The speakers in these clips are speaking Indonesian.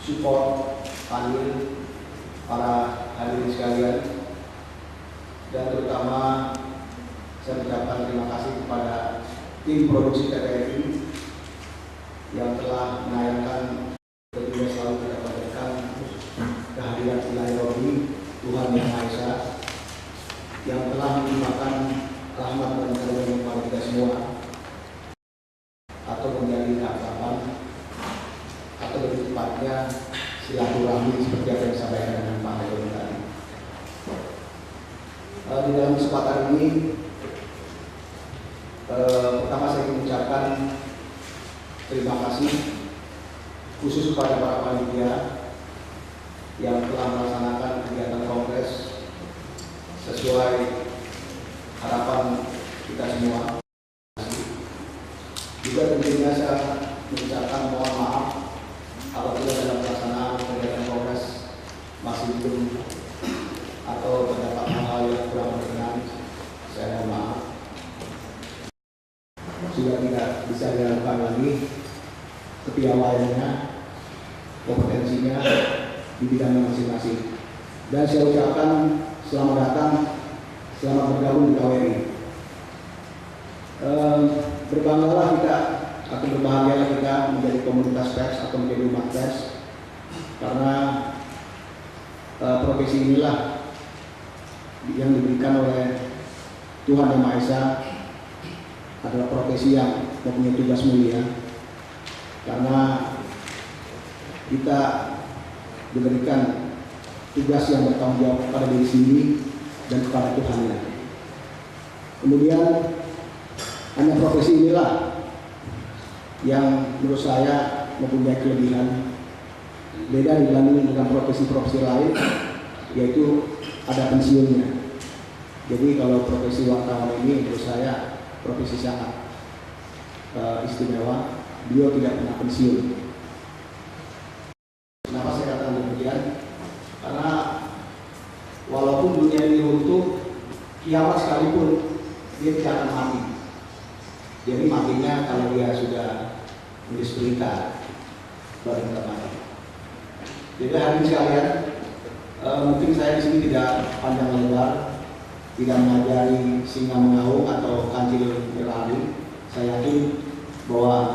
support panel, para hadirin sekalian, dan terutama saya mengucapkan terima kasih kepada tim produksi TVRI yang telah menayangkan tentunya selalu kita panjatkan kehadiran ilahi Robi Tuhan Yang Maha Esa yang telah melimpahkan rahmat dan karunia kepada kita semua, atau menjadi keakraban, atau lebih tepatnya silaturahmi seperti apa yang disampaikan dengan Pak Heru tadi. Di dalam kesempatan ini, pertama saya ingin mengucapkan terima kasih khusus kepada para panitia yang telah melaksanakan kegiatan kongres sesuai harapan kita semua. Juga tentunya saya mengucapkan mohon maaf apabila dalam pelaksanaan kegiatan kongres masih belum atau terdapat hal-hal yang kurang berkenan. Saya mohon maaf. Sudah tidak bisa dilakukan lagi kepiawaiannya, kompetensinya di bidang masing-masing. Dan saya ucapkan selamat datang, selamat bergabung di KWRI. Berbanggalah kita atau berbahagialah kita menjadi komunitas pers atau menjadi umat pers, karena profesi inilah yang diberikan oleh Tuhan Yang Maha Esa, adalah profesi yang mempunyai tugas mulia, karena kita diberikan tugas yang bertanggung jawab kepada diri sendiri dan kepada Tuhan. Kemudian hanya profesi inilah yang menurut saya mempunyai kelebihan beda dibanding dengan profesi-profesi lain, yaitu ada pensiunnya. Jadi kalau profesi wartawan ini menurut saya profesi sangat istimewa, beliau tidak pernah pensiun. Kenapa saya katakan demikian? Karena walaupun dunia ini runtuh, kiamat sekalipun dia tidak akan mati. Jadi matinya kalau dia sudah menyesuaikan baru kita mati. Jadi hadirin sekalian, mungkin saya di sini tidak panjang lebar, tidak mengajari singa mengaum atau kancil berlari. Saya yakin bahwa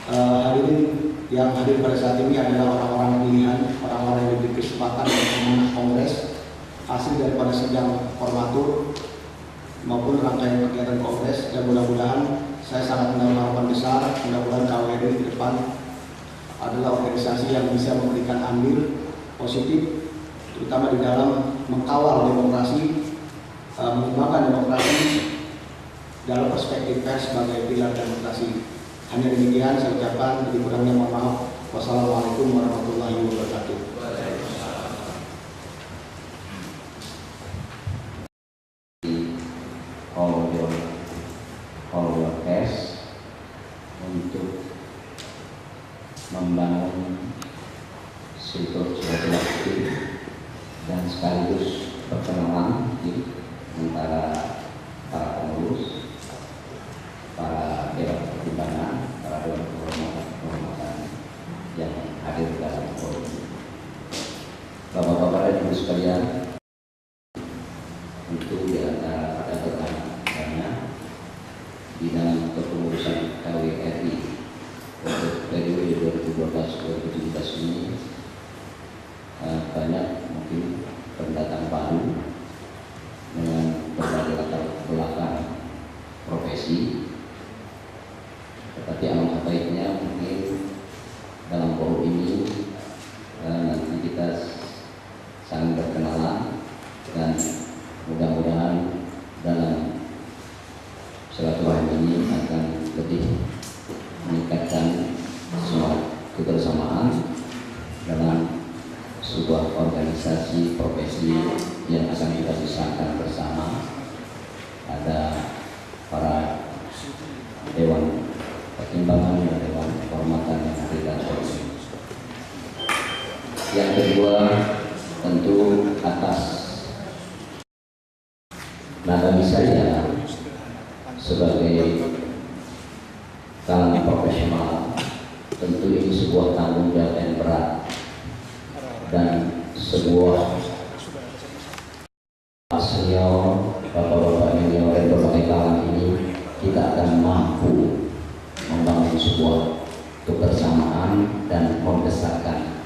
hadirin yang hadir pada saat ini adalah orang-orang pilihan, orang-orang yang diberi kesempatan untuk memenang kongres, hasil daripada sidang formatur maupun rangkaian kegiatan kongres. Dan mudah-mudahan saya sangat menaruh harapan besar, mudah-mudahan KWRI di depan adalah organisasi yang bisa memberikan andil positif, terutama di dalam mengkawal demokrasi, mengembangkan demokrasi dalam perspektif pers sebagai pilar demokrasi. Hanya demikian saya ucapkan, lebih kurangnya mohon maaf. Wassalamualaikum warahmatullahi wabarakatuh. All pers untuk membangun silaturahmi dan sekaligus perkenalan antara para pengurus, para dewan pertimbangan, para dewan kehormatan yang hadir dalam forum ini. Bapak-bapak dan ibu sekalian, untuk di antara pada pertanyaannya di dalam kepengurusan KWRI untuk periode 2012-2017 ini banyak mungkin pendatang baru dengan berbagai latar belakang profesi, tetapi alangkah baiknya mungkin dalam forum ini nanti kita saling berkenalan dan mudah-mudahan dalam silaturahmi ini akan lebih meningkatkan semangat kebersamaan dalam sebuah organisasi profesi yang akan kita sisahkan bersama. Ada para dewan pertimbangan dan dewan kehormatan yang hadir dalam forum ini. Yang kedua, tentu atas nama saya sebagai kalangan profesional, tentu ini sebuah tanggung jawab yang berat sebuah senior, bapak-bapak senior dan berbagai kalangan ini, kita akan mampu membangun sebuah kebersamaan dan membesarkan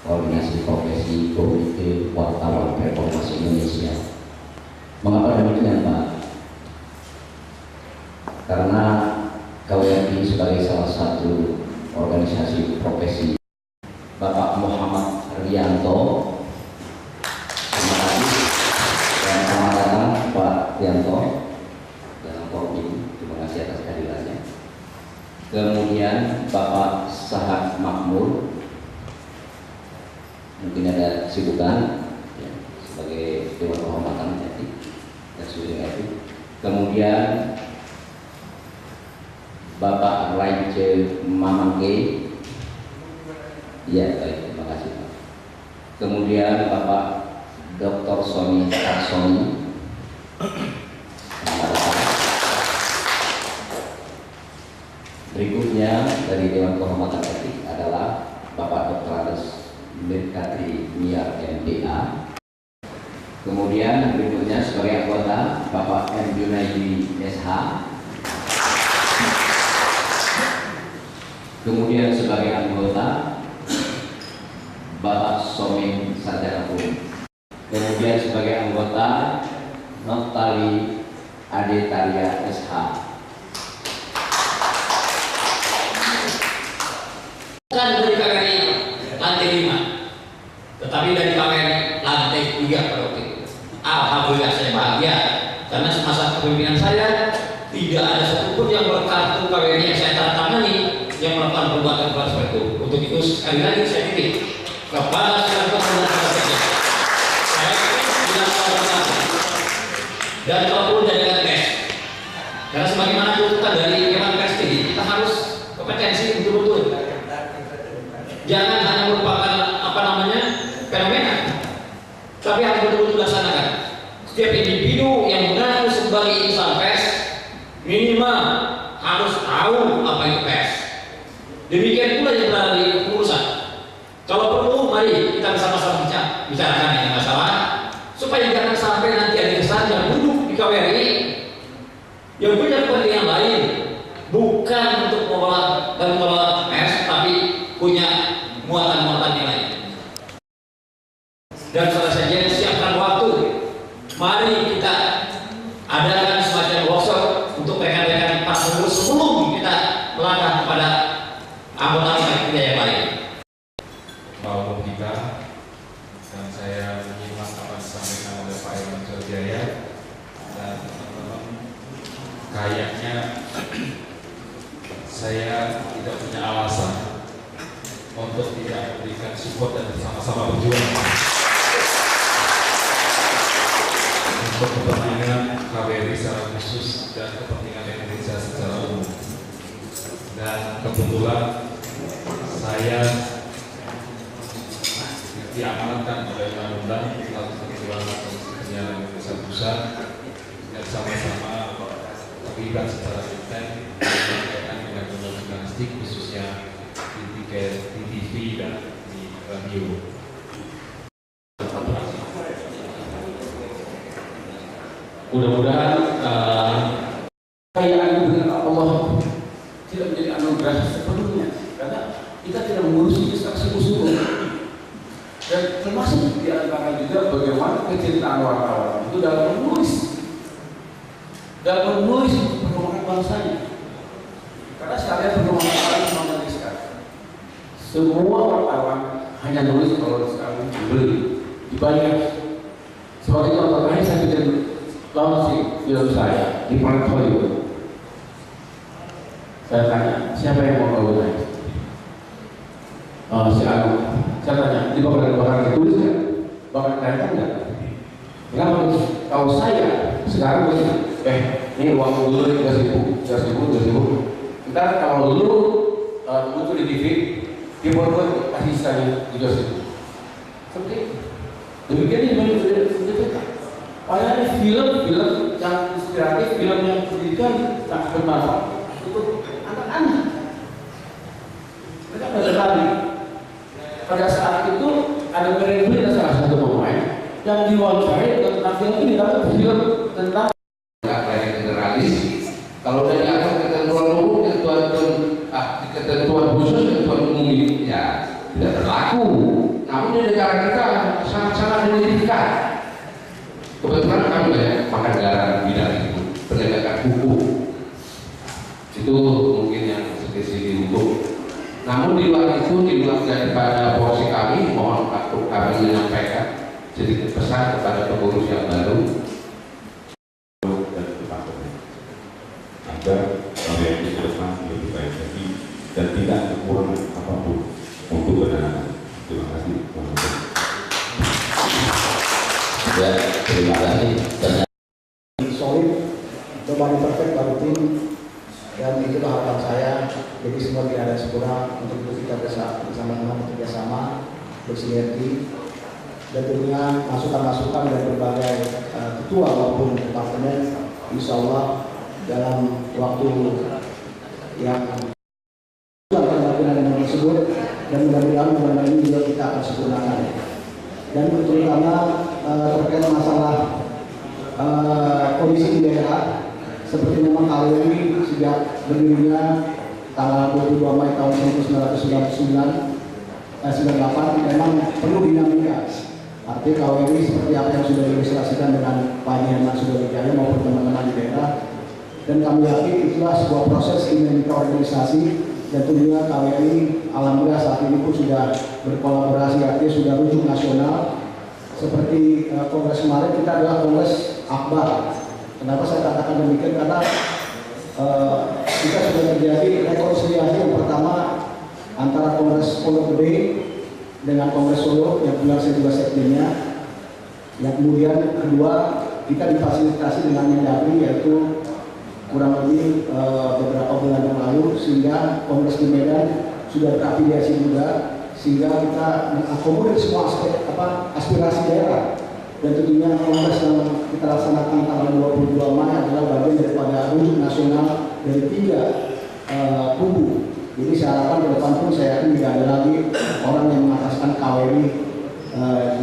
koordinasi profesi Komite Wartawan Reformasi Indonesia. Mengapa demikian, Pak? Karena KWRI sebagai salah satu organisasi profesi, Bapak Muhammad Rianto, terima kasih dan selamat datang Pak Rianto dalam forum ini. Terima kasih atas kehadirannya. Kemudian Bapak Sahad Makmur, mungkin ada kesibukan ya, sebagai Dewan Kehormatan jadi dan sebagainya itu. Kemudian Bapak Raice Mamangke, ya baik, terima kasih Pak. Kemudian Bapak Dr. Sony Tarsoni, berikutnya dari Dewan Kehormatan Etik adalah Bapak Dr. Andes Mirkatri Niar MPA. Kemudian berikutnya sebagai anggota Bapak M. Junaidi SH. Kemudian sebagai anggota Bapak Someng Sarjana Hukum. Kemudian sebagai anggota Notali Adetaria SH. Bukan dari KWRI lantai 5, tetapi dari KWRI lantai 3 pada waktu itu. Alhamdulillah saya bahagia karena semasa kepemimpinan saya tidak ada satupun yang berkartu KWRI yang saya tanda tangani yang melakukan perbuatan seperti itu. Untuk itu sekali lagi saya titip kepada siapapun saya tidak melakukan dan kalaupun jadikan tes, karena sebagaimana tuntutan dari Dewan Pers ini, kita harus kompetensi betul-betul. Jangan hanya merupakan fenomena, tapi harus betul-betul dilaksanakan. Setiap individu yang mengaku sebagai insan pers minimal harus tahu apa itu pers. Demikian pula yang berada di pengurusan. Kalau perlu, mari kita bersama-sama bicarakan ini masalah supaya jangan sampai nanti ada kesan yang duduk di KWRI yang punya kepentingan lain, bukan untuk mengelola pers, tapi punya muatan-muatan yang lain. Dan salah saja siapkan waktu. Mari kita adakan semacam workshop untuk rekan-rekan Pak Pengurus sebelum kita melangkah kepada anggota kita yang lain. Maupun kita, dan saya menyimak apa yang disampaikan oleh Pak Irwan Jaya dan teman-teman, kayaknya saya tidak punya alasan untuk tidak memberikan support dan bersama-sama berjuang untuk kepentingan KWRI secara khusus dan kepentingan Indonesia secara umum. Dan kebetulan saya diamanatkan oleh Undang-Undang tentang Penyiaran Indonesia Pusat dan sama-sama terlibat secara intens berkaitan dengan jurnalistik khususnya di TV dan di radio. Mudah-mudahan kekayaan dengan Allah tidak menjadi anugerah sepenuhnya, karena kita tidak mengurusi secara sungguh-sungguh. Dan termasuk di antara juga bagaimana kecintaan wartawan itu dalam menulis perkembangan bangsanya. Karena sekalian perkembangan bangsa menuliskan. Semua wartawan hanya nulis kalau sekarang dibeli, dibayar. Seperti contoh terakhir saya bikin launching film saya di Planet Hollywood. Saya tanya, siapa yang mau organize? Si Agung. Saya tanya, di bakal ditulis kan? Bakal kelihatan nggak? Kenapa? Kalau saya sekarang begini, ini uang dulu 3.000. Ntar kalau dulu muncul di TV, dia buat kasih saya 3.000. Seperti itu. Demikian ini menunjukkan. Padahal film yang inspiratif, film yang pendidikan sangat bermanfaat untuk anak-anak. Mereka belajar lagi. Pada saat itu ada merenggul yang diwawancarai tentang film ini kan film tentang dari generalis. Kalau dari atas ketentuan umum, ketentuan khusus, ketentuan umum ini ya tidak berlaku. Namun di negara kita sangat-sangat menyedihkan. Kebetulan kami banyak makan garam bidang itu, penegakan hukum. Itu mungkin yang spesifik hukum. Namun di luar itu, di luar daripada porsi kami, mohon kami menyampaikan sedikit pesan kepada pengurus yang baru. Agar KWRI ke depan lebih baik lagi dan tidak kekurangan apapun untuk penanganan. Terima kasih. Ya, terima kasih. Solid, coba perfect baru tim, dan itulah harapan saya. Jadi semua tidak ada sempurna, untuk itu kita bersama-sama bekerja sama, bersinergi, dan tentunya masukan-masukan dari berbagai ketua maupun departemen, insya Allah dalam waktu yang akan dilakukan tersebut, dan mudah-mudahan ini juga kita akan sempurnakan. Dan terutama terkait masalah kondisi di daerah, seperti memang KWRI sejak berdirinya tanggal 22 Mei tahun 1998 memang perlu dinamika. Artinya KWRI seperti apa yang sudah diilustrasikan dengan Pak Herman Sudarwijaya maupun teman-teman di daerah, dan kami yakin itulah sebuah proses dinamika organisasi, dan tentunya KWRI alhamdulillah saat ini pun sudah berkolaborasi, artinya sudah rujuk nasional. Seperti kongres kemarin kita adalah kongres akbar. Kenapa saya katakan demikian? Karena kita sudah terjadi rekonsiliasi yang pertama antara Kongres Pondok Gede dengan Kongres Solo yang benar saya juga sekjennya. Yang kemudian kedua kita difasilitasi dengan Mendagri, yaitu kurang lebih beberapa bulan yang lalu, sehingga Kongres di Medan sudah terafiliasi juga, sehingga kita mengakomodir semua aspirasi daerah. Dan tentunya kongres yang kita laksanakan tanggal 22 Mei adalah bagian daripada rujuk nasional dari 3 kubu. Jadi saya harapkan ke depan pun saya yakin tidak ada lagi orang yang mengataskan KWRI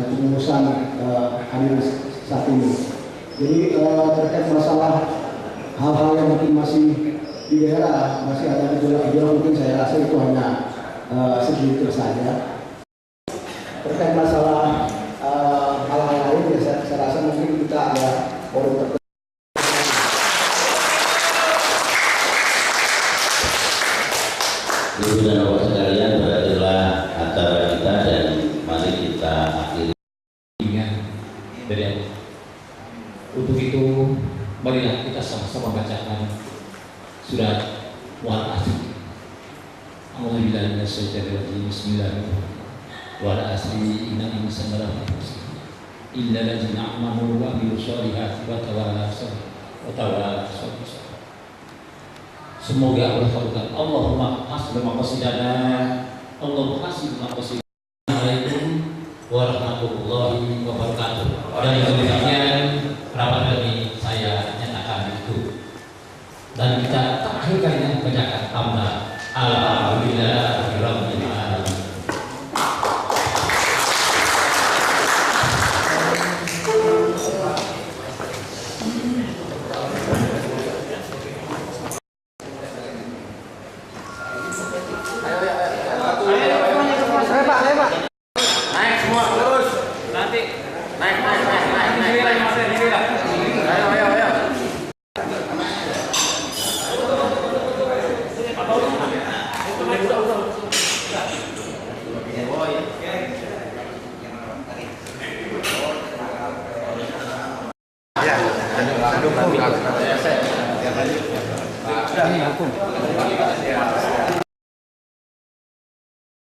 untuk urusan hadir saat ini. Jadi terkait masalah hal-hal yang mungkin masih di daerah masih ada gejolak-gejolak, mungkin saya rasa itu hanya segitu saja. Terkait masalah hal-hal lain ya saya rasa mungkin kita ada forum tertentu. Ibu dan Bapak sekalian, berakhirlah acara kita dan mari kita akhiri. Dari aku. Untuk itu, marilah kita sama-sama bacakan surat Al-Asr. Alhamdulillah, bismillahirrahmanirrahim. Wal asri innal insana lafi khusr illa allazina amanu wa amilus solihati wa tawallaw bis-sabr. Semoga Allah kabulkan. Allahumma hasbi maqasidana. Allahumma hasbi maqasidana. Assalamualaikum warahmatullahi wabarakatuh. Dan demikian rapat kami saya nyatakan itu. Dan kita terakhir kalinya bacakan hamdah. Alhamdulillah rabbil alamin. Sudah.